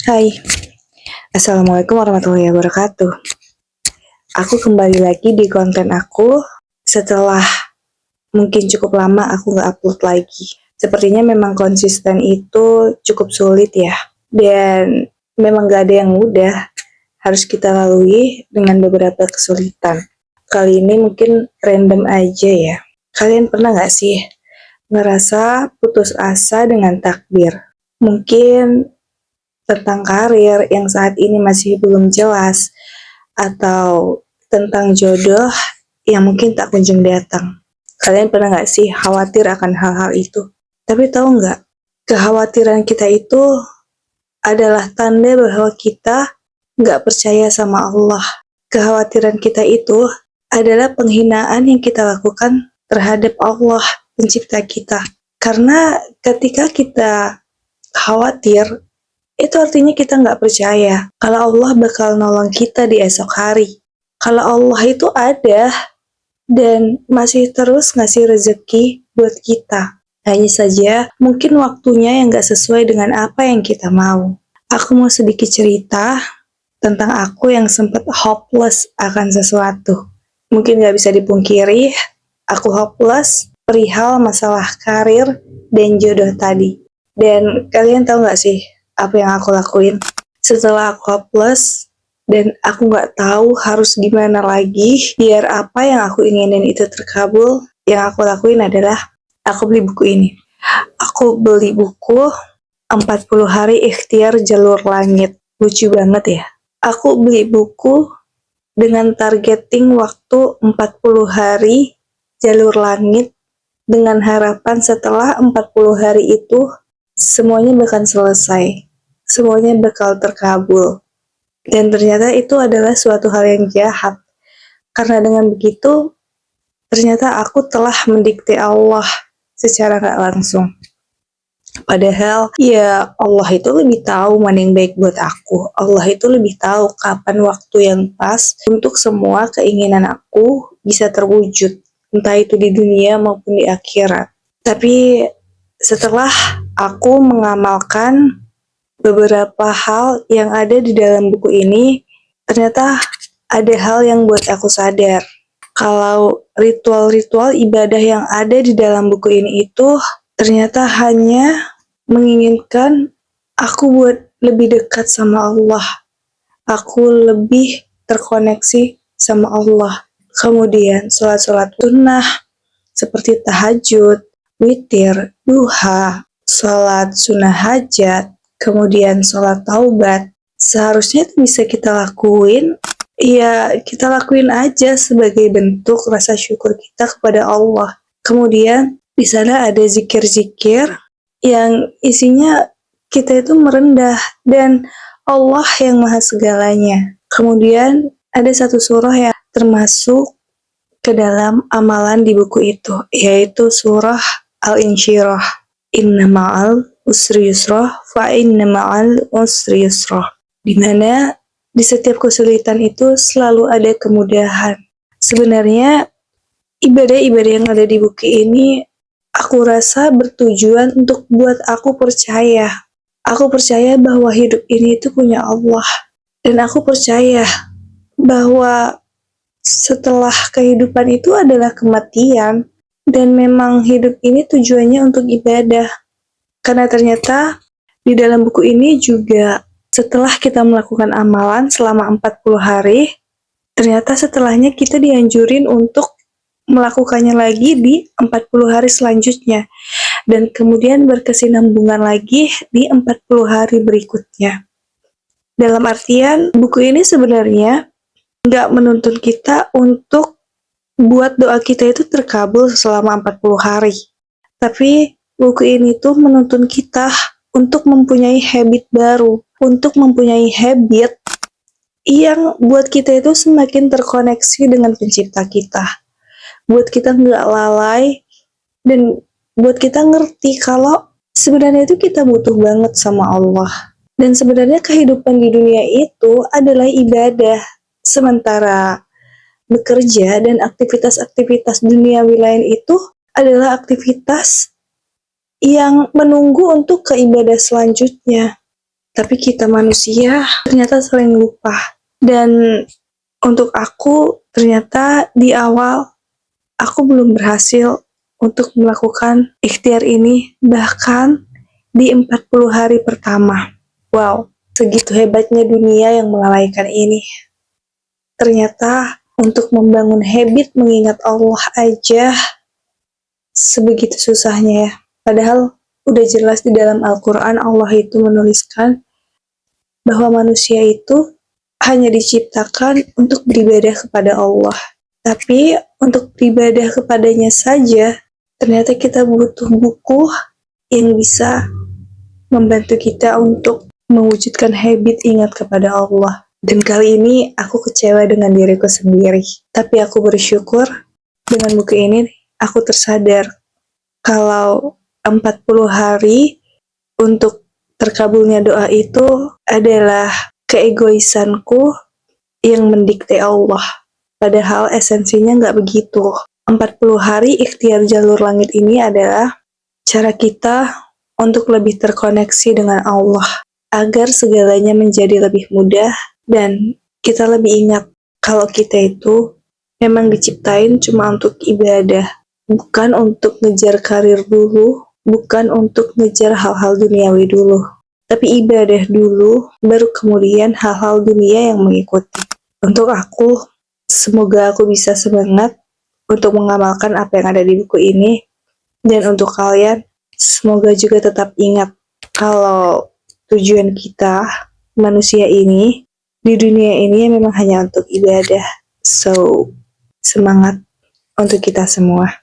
Hai, Assalamualaikum warahmatullahi wabarakatuh. Aku kembali lagi di konten aku setelah mungkin cukup lama aku nggak upload lagi. Sepertinya memang konsisten itu cukup sulit ya. Dan memang nggak ada yang mudah, harus kita lalui dengan beberapa kesulitan. Kali ini mungkin random aja ya. Kalian pernah nggak sih ngerasa putus asa dengan takdir? Mungkin tentang karir yang saat ini masih belum jelas, atau tentang jodoh yang mungkin tak kunjung datang. Kalian pernah nggak sih khawatir akan hal-hal itu? Tapi tahu nggak, kekhawatiran kita itu adalah tanda bahwa kita nggak percaya sama Allah. Kekhawatiran kita itu adalah penghinaan yang kita lakukan terhadap Allah, pencipta kita. Karena ketika kita khawatir, itu artinya kita nggak percaya kalau Allah bakal nolong kita di esok hari. Kalau Allah itu ada dan masih terus ngasih rezeki buat kita. Hanya saja mungkin waktunya yang nggak sesuai dengan apa yang kita mau. Aku mau sedikit cerita tentang aku yang sempat hopeless akan sesuatu. Mungkin nggak bisa dipungkiri, aku hopeless perihal masalah karir dan jodoh tadi. Dan kalian tahu nggak sih apa yang aku lakuin? Setelah aku hopeless dan aku nggak tahu harus gimana lagi biar apa yang aku inginin itu terkabul, yang aku lakuin adalah aku beli buku ini. Aku beli buku 40 hari ikhtiar jalur langit. Lucu banget ya. Aku beli buku dengan targeting waktu 40 hari jalur langit dengan harapan setelah 40 hari itu semuanya bakal selesai. Semuanya bakal terkabul. Dan ternyata itu adalah suatu hal yang jahat. Karena dengan begitu, ternyata aku telah mendikte Allah secara gak langsung. Padahal, ya Allah itu lebih tahu mana yang baik buat aku. Allah itu lebih tahu kapan waktu yang pas untuk semua keinginan aku bisa terwujud. Entah itu di dunia maupun di akhirat. Tapi setelah aku mengamalkan beberapa hal yang ada di dalam buku ini, ternyata ada hal yang buat aku sadar. Kalau ritual-ritual ibadah yang ada di dalam buku ini itu ternyata hanya menginginkan aku buat lebih dekat sama Allah. Aku lebih terkoneksi sama Allah. Kemudian sholat-sholat sunnah seperti tahajud, witir, duha, sholat sunnah hajat, kemudian sholat taubat, seharusnya itu bisa kita lakuin, ya kita lakuin aja sebagai bentuk rasa syukur kita kepada Allah. Kemudian di sana ada zikir-zikir yang isinya kita itu merendah dan Allah yang maha segalanya. Kemudian ada satu surah yang termasuk ke dalam amalan di buku itu, yaitu surah Al-Insyirah. Inna ma'al usri yusra fa inna ma'al usri yusra. Di mana di setiap kesulitan itu selalu ada kemudahan. Sebenarnya ibadah-ibadah yang ada di buku ini aku rasa bertujuan untuk buat aku percaya. Aku percaya bahwa hidup ini itu punya Allah. Dan aku percaya bahwa setelah kehidupan itu adalah kematian. Dan memang hidup ini tujuannya untuk ibadah. Karena ternyata di dalam buku ini juga setelah kita melakukan amalan selama 40 hari, ternyata setelahnya kita dianjurin untuk melakukannya lagi di 40 hari selanjutnya. Dan kemudian berkesinambungan lagi di 40 hari berikutnya. Dalam artian, buku ini sebenarnya nggak menuntun kita untuk buat doa kita itu terkabul selama 40 hari. Tapi buku ini tuh menuntun kita untuk mempunyai habit baru, untuk mempunyai habit yang buat kita itu semakin terkoneksi dengan pencipta kita. Buat kita nggak lalai dan buat kita ngerti kalau sebenarnya itu kita butuh banget sama Allah. Dan sebenarnya kehidupan di dunia itu adalah ibadah. Sementara bekerja dan aktivitas-aktivitas duniawi lain itu adalah aktivitas yang menunggu untuk ke ibadah selanjutnya. Tapi kita manusia ternyata sering lupa. Dan untuk aku, ternyata di awal aku belum berhasil untuk melakukan ikhtiar ini, bahkan di 40 hari pertama. Wow, segitu hebatnya dunia yang melalaikan ini. Ternyata untuk membangun habit mengingat Allah aja sebegitu susahnya ya. Padahal udah jelas di dalam Al-Quran Allah itu menuliskan bahwa manusia itu hanya diciptakan untuk beribadah kepada Allah. Tapi untuk beribadah kepadanya saja, ternyata kita butuh buku yang bisa membantu kita untuk mewujudkan habit ingat kepada Allah. Dan kali ini aku kecewa dengan diriku sendiri. Tapi aku bersyukur dengan buku ini aku tersadar kalau 40 hari untuk terkabulnya doa itu adalah keegoisanku yang mendikte Allah. Padahal esensinya nggak begitu. 40 hari ikhtiar jalur langit ini adalah cara kita untuk lebih terkoneksi dengan Allah, agar segalanya menjadi lebih mudah dan kita lebih ingat kalau kita itu memang diciptain cuma untuk ibadah, bukan untuk ngejar karir dulu, bukan untuk ngejar hal-hal duniawi dulu. Tapi ibadah dulu, baru kemudian hal-hal dunia yang mengikuti. Untuk aku, semoga aku bisa semangat untuk mengamalkan apa yang ada di buku ini. Dan untuk kalian, semoga juga tetap ingat kalau tujuan kita, manusia ini, di dunia ini memang hanya untuk ibadah. So, semangat untuk kita semua.